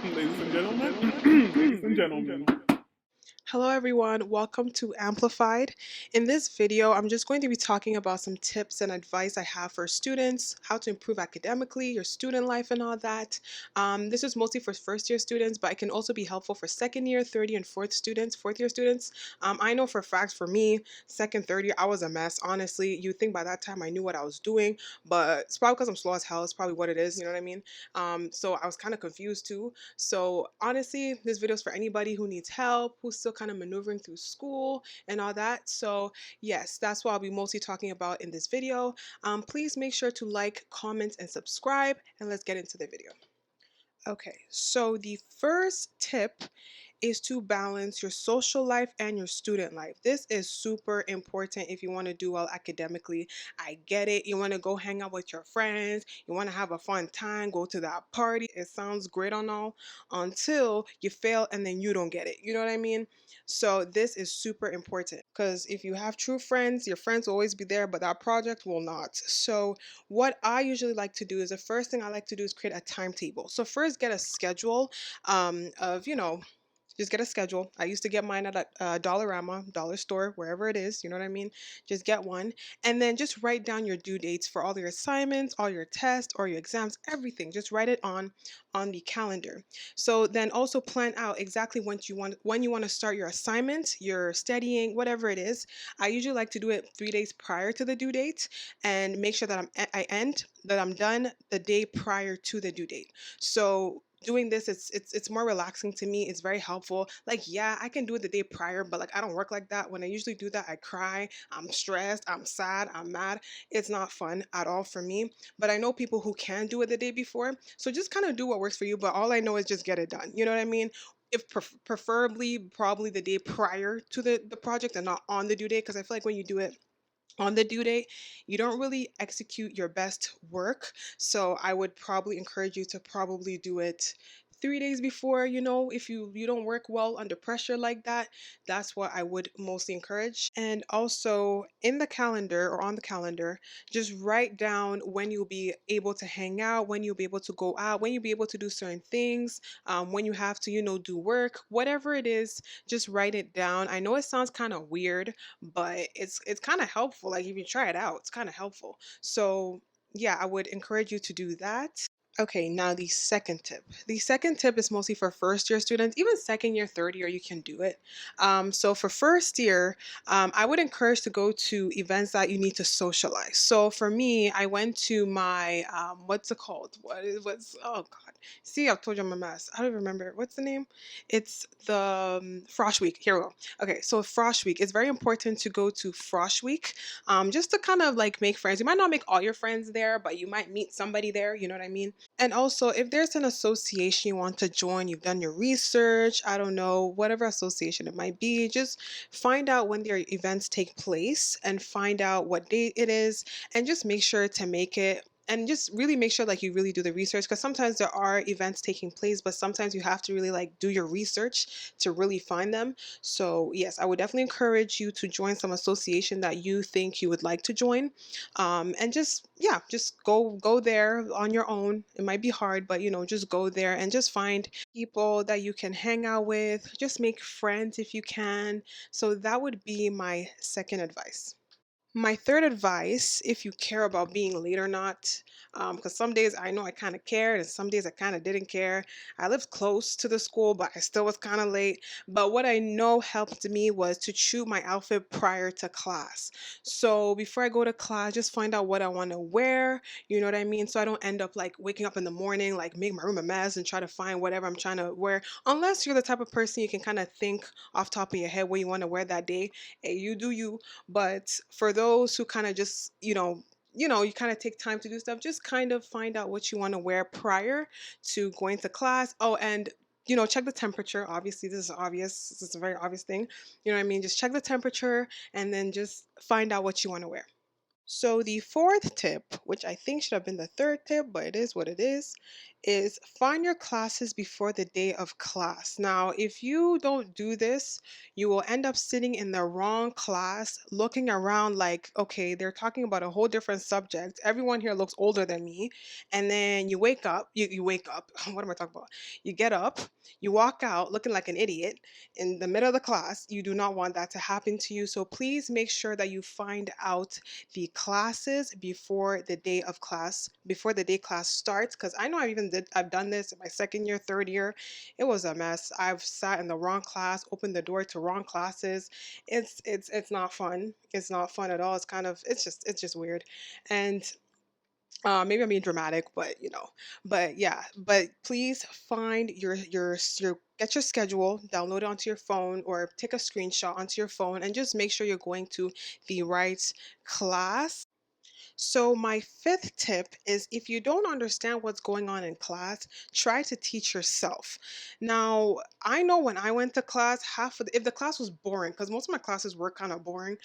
Ladies and gentlemen, ladies and gentlemen. Hello everyone, welcome to Amplified. In this video, I'm just going to be talking about some tips and advice I have for students, how to improve academically, your student life and all that. This is mostly for first year students, but it can also be helpful for second year, third year, and fourth year students. I know for facts for me, second, third year, I was a mess. Honestly, you think by that time I knew what I was doing, but it's probably because I'm slow as hell. It's probably what it is, you know what I mean? So I was kind of confused too. So honestly, this video is for anybody who needs help, who's still kind of maneuvering through school and all that. So yes, that's what I'll be mostly talking about in this video. Please make sure to like, comment, and subscribe, and let's get into the video. Okay, so the first tip is to balance your social life and your student life. This is super important if you want to do well academically. I get it. You want to go hang out with your friends, you want to have a fun time, go to that party. It sounds great on all until you fail and then you don't get it. You know what I mean? So, this is super important because if you have true friends, your friends will always be there, but that project will not. So, what I usually like to do is the first thing I like to do is create a timetable. So, first, get a schedule of, just get a schedule. I used to get mine at a Dollarama, dollar store, wherever it is. You know what I mean? Just get one. And then just write down your due dates for all your assignments, all your tests, or your exams, everything. Just write it on the calendar. So then also plan out exactly when you want to start your assignment, your studying, whatever it is. I usually like to do it 3 days prior to the due date and make sure that I'm done the day prior to the due date. So doing this, it's more relaxing to me. It's very helpful. Like, yeah, I can do it the day prior, but like I don't work like that. When I usually do that, I cry, I'm stressed, I'm sad, I'm mad. It's not fun at all for me. But I know people who can do it the day before. So just kind of do what works for you. But all I know is just get it done. You know what I mean? If preferably probably the day prior to the project and not on the due date, because I feel like when you do it on the due date, you don't really execute your best work. So I would probably encourage you to probably do it 3 days before. If you don't work well under pressure like that, that's what I would mostly encourage. And also in the calendar or on the calendar, just write down when you'll be able to hang out, when you'll be able to go out, when you'll be able to do certain things, when you have to, do work, whatever it is, just write it down. I know it sounds kind of weird, but it's kind of helpful. Like if you try it out, it's kind of helpful. So yeah, I would encourage you to do that. Okay, now the second tip. The second tip is mostly for first year students, even second year, third year, you can do it. So for first year, I would encourage to go to events that you need to socialize. So for me, I went to my what's it called? What's oh god? See, I've told you I'm a mess. I don't remember what's the name. It's the Frosh Week. Here we go. Okay, so Frosh Week. It's very important to go to Frosh Week, just to kind of like make friends. You might not make all your friends there, but you might meet somebody there. You know what I mean? And also, if there's an association you want to join, you've done your research, I don't know, whatever association it might be, just find out when their events take place and find out what date it is and just make sure to make it. And just really make sure like you really do the research, because sometimes there are events taking place, but sometimes you have to really like do your research to really find them. So yes, I would definitely encourage you to join some association that you think you would like to join, and just yeah, just go there on your own. It might be hard, but just go there and just find people that you can hang out with, just make friends if you can. So that would be my second advice. My third advice, if you care about being late or not, because some days I know I kind of cared and some days I kind of didn't care. I lived close to the school, but I still was kind of late. But what I know helped me was to choose my outfit prior to class. So before I go to class, just find out what I want to wear. You know what I mean? So I don't end up like waking up in the morning, like make my room a mess and try to find whatever I'm trying to wear. Unless you're the type of person you can kind of think off top of your head what you want to wear that day. Hey, you do you. But for those who kind of just, you kind of take time to do stuff, just kind of find out what you want to wear prior to going to class. Oh, and check the temperature. Obviously, this is obvious. This is a very obvious thing. You know what I mean? Just check the temperature and then just find out what you want to wear. So the fourth tip, which I think should have been the third tip, but it is what it is find your classes before the day of class. Now, if you don't do this, you will end up sitting in the wrong class, looking around like, okay, they're talking about a whole different subject. Everyone here looks older than me. And then you wake up, you wake up. What am I talking about? You get up, you walk out looking like an idiot in the middle of the class. You do not want that to happen to you. So please make sure that you find out the classes before the day of class, before the day class starts. Because I know I've done this in my second year, third year. It was a mess. I've sat in the wrong class, opened the door to wrong classes. It's not fun. It's not fun at all. It's just weird. And maybe I'm being dramatic, but but yeah, but please find your get your schedule, download it onto your phone, or take a screenshot onto your phone, and just make sure you're going to the right class. So, my fifth tip is if you don't understand what's going on in class, try to teach yourself. Now, I know when I went to class, if the class was boring, because most of my classes were kind of boring,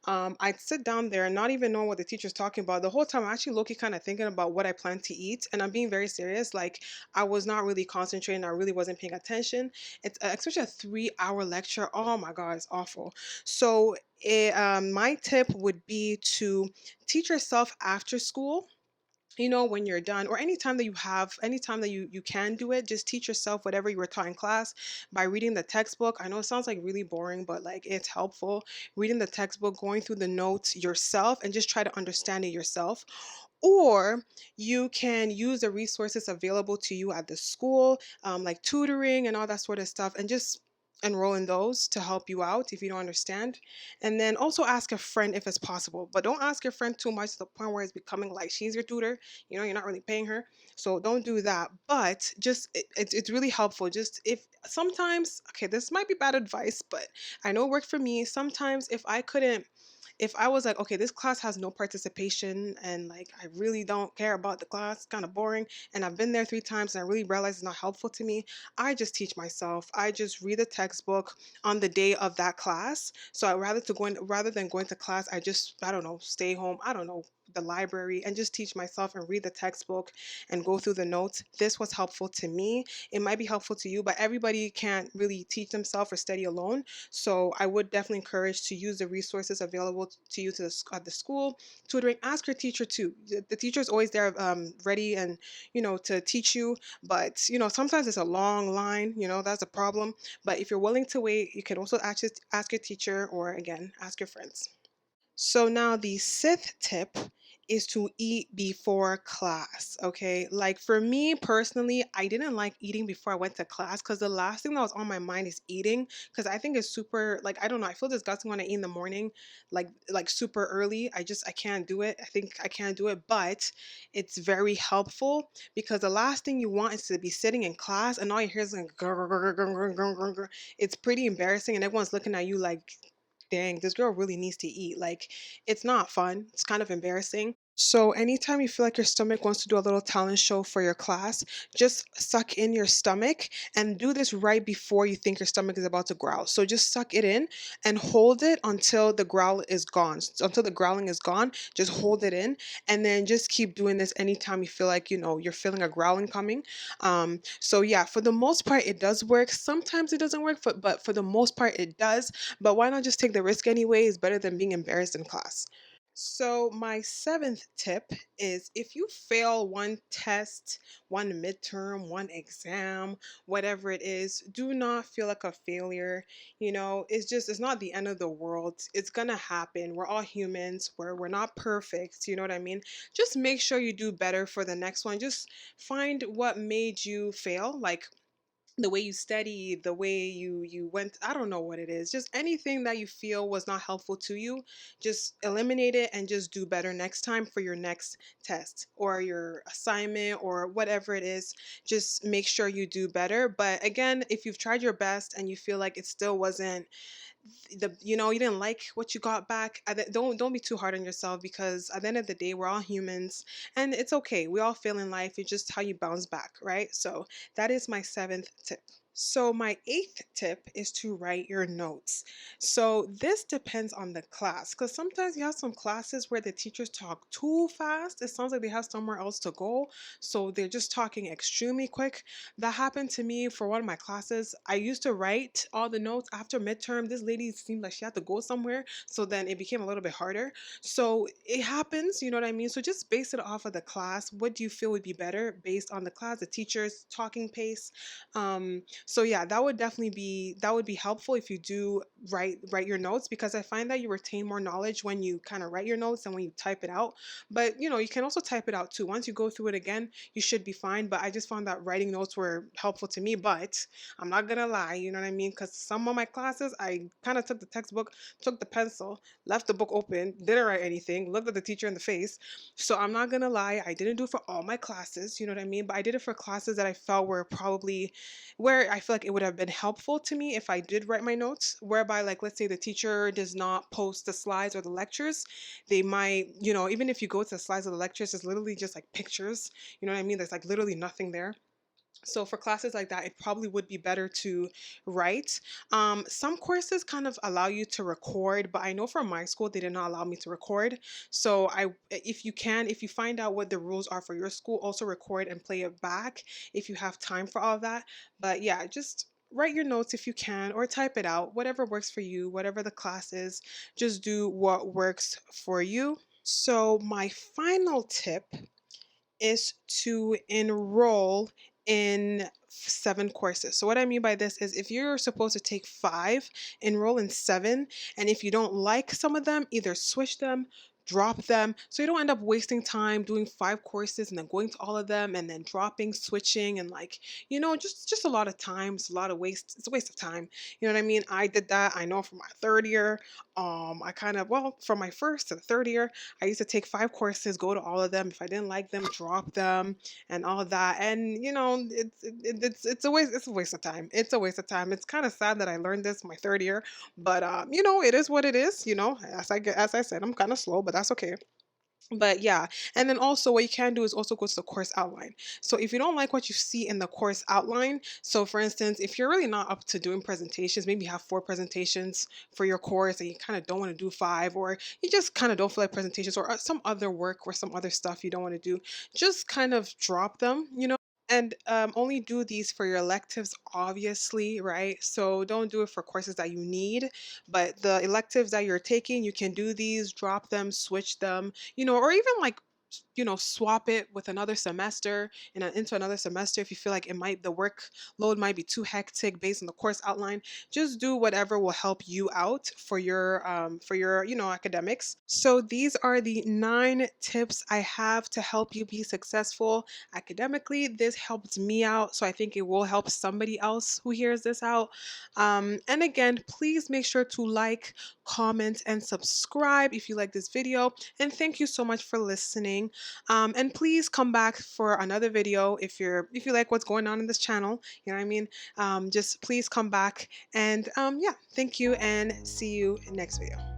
I'd sit down there and not even know what the teacher's talking about. The whole time, I'm actually low-key kind of thinking about what I plan to eat. And I'm being very serious. Like, I was not really concentrating, I really wasn't paying attention. It's especially a 3 hour lecture. Oh my God, it's awful. So, my tip would be to teach yourself after school, when you're done, or anytime that you can do it, just teach yourself whatever you were taught in class by reading the textbook. I know it sounds like really boring, but like it's helpful. Reading the textbook, going through the notes yourself, and just try to understand it yourself. Or you can use the resources available to you at the school, like tutoring and all that sort of stuff, and just enroll in those to help you out if you don't understand. And then also ask a friend if it's possible, but don't ask your friend too much to the point where it's becoming like she's your tutor. You're not really paying her, so don't do that. But just it's really helpful. Just if sometimes, okay, this might be bad advice, but I know it worked for me. Sometimes if I was like, okay, this class has no participation and like I really don't care about the class, it's kind of boring, and I've been there 3 times and I really realize it's not helpful to me, I just teach myself. I just read the textbook on the day of that class. So rather than going to class, I don't know, stay home. I don't know, the library, and just teach myself and read the textbook and go through the notes. This was helpful to me. It might be helpful to you, but everybody can't really teach themselves or study alone. So I would definitely encourage to use the resources available to you at the school. Tutoring, ask your teacher too. The teacher is always there, ready and to teach you. But sometimes it's a long line. That's a problem. But if you're willing to wait, you can also ask your teacher, or again, ask your friends. So now the sixth tip is to eat before class. Okay. Like for me personally, I didn't like eating before I went to class because the last thing that was on my mind is eating. Because I think it's super, like, I don't know, I feel disgusting when I eat in the morning, like super early. I can't do it. I think I can't do it. But it's very helpful because the last thing you want is to be sitting in class and all you hear is like grr, grr, grr, grr, grr, grr, grr, grr. It's pretty embarrassing and everyone's looking at you like, dang, this girl really needs to eat. Like, it's not fun. It's kind of embarrassing. So, anytime you feel like your stomach wants to do a little talent show for your class, just suck in your stomach and do this right before you think your stomach is about to growl. So, just suck it in and hold it until the growl is gone. Until the growling is gone, just hold it in and then just keep doing this anytime you feel like, you're feeling a growling coming. So, yeah, for the most part, it does work. Sometimes it doesn't work, but for the most part, it does. But why not just take the risk anyway? It's better than being embarrassed in class. So, my seventh tip is if you fail one test, one midterm, one exam, whatever it is, do not feel like a failure. It's not the end of the world. It's gonna happen. We're all humans. We're not perfect. You know what I mean? Just make sure you do better for the next one. Just find what made you fail. Like, the way you studied, the way you went, I don't know what it is. Just anything that you feel was not helpful to you, just eliminate it and just do better next time for your next test or your assignment or whatever it is. Just make sure you do better. But again, if you've tried your best and you feel like it still wasn't you didn't like what you got back, don't be too hard on yourself because at the end of the day, we're all humans and it's okay. We all fail in life. It's just how you bounce back, right? So that is my seventh tip. So, my eighth tip is to write your notes. So, this depends on the class because sometimes you have some classes where the teachers talk too fast. It sounds like they have somewhere else to go. So, they're just talking extremely quick. That happened to me for one of my classes. I used to write all the notes after midterm. This lady seemed like she had to go somewhere. So, then it became a little bit harder. So, it happens, you know what I mean? So, just base it off of the class. What do you feel would be better based on the class, the teacher's talking pace? So yeah, that would be helpful if you do write your notes because I find that you retain more knowledge when you kind of write your notes than when you type it out. But you know, you can also type it out too. Once you go through it again, you should be fine. But I just found that writing notes were helpful to me. But I'm not gonna lie, you know what I mean? Because some of my classes, I kind of took the textbook, took the pencil, left the book open, didn't write anything, looked at the teacher in the face. So I'm not gonna lie, I didn't do it for all my classes, you know what I mean? But I did it for classes that I felt were probably where I feel like it would have been helpful to me if I did write my notes, whereby, like, let's say the teacher does not post the slides or the lectures, they might, you know, even if you go to the slides of the lectures, it's literally just like pictures, you know what I mean? There's like literally nothing there. So for classes like that, it probably would be better to write. Some courses kind of allow you to record, but I know for my school they did not allow me to record. So if you can, if you find out what the rules are for your school, also record and play it back if you have time for all that. But yeah, just write your notes if you can, or type it out, whatever works for you, whatever the class is. Just do what works for you. So my final tip is to enroll in 7 courses. So what I mean by this is if you're supposed to take 5, enroll in 7, and if you don't like some of them, either switch them, drop them, so you don't end up wasting time doing 5 courses and then going to all of them and then dropping, switching, and like, you know, just a lot of time. It's a lot of waste. It's a waste of time. You know what I mean? I did that. I know from my third year. I kind of, well, from my first to the third year, I used to take 5 courses, go to all of them. If I didn't like them, drop them, and all of that. And you know, it's a waste. It's a waste of time. It's a waste of time. It's kind of sad that I learned this my third year, but you know, it is what it is. You know, as I said, I'm kind of slow, but that's okay. But yeah, and then also what you can do is also go to the course outline. So if you don't like what you see in the course outline, so for instance, if you're really not up to doing presentations, maybe you have 4 presentations for your course and you kind of don't want to do 5, or you just kind of don't feel like presentations, or some other work or some other stuff you don't want to do, just kind of drop them, you know. And only do these for your electives, obviously, right? So don't do it for courses that you need, but the electives that you're taking, you can do these, drop them, switch them, you know, or even like, you know, swap it with another semester and into another semester if you feel like the workload might be too hectic based on the course outline. Just do whatever will help you out for your, you know, academics. So these are the 9 tips I have to help you be successful academically. This helped me out, so I think it will help somebody else who hears this out. And again, please make sure to like, comment, and subscribe if you like this video. And thank you so much for listening. And please come back for another video if you like what's going on in this channel. You know what I mean? Just please come back. And yeah, thank you, and see you next video.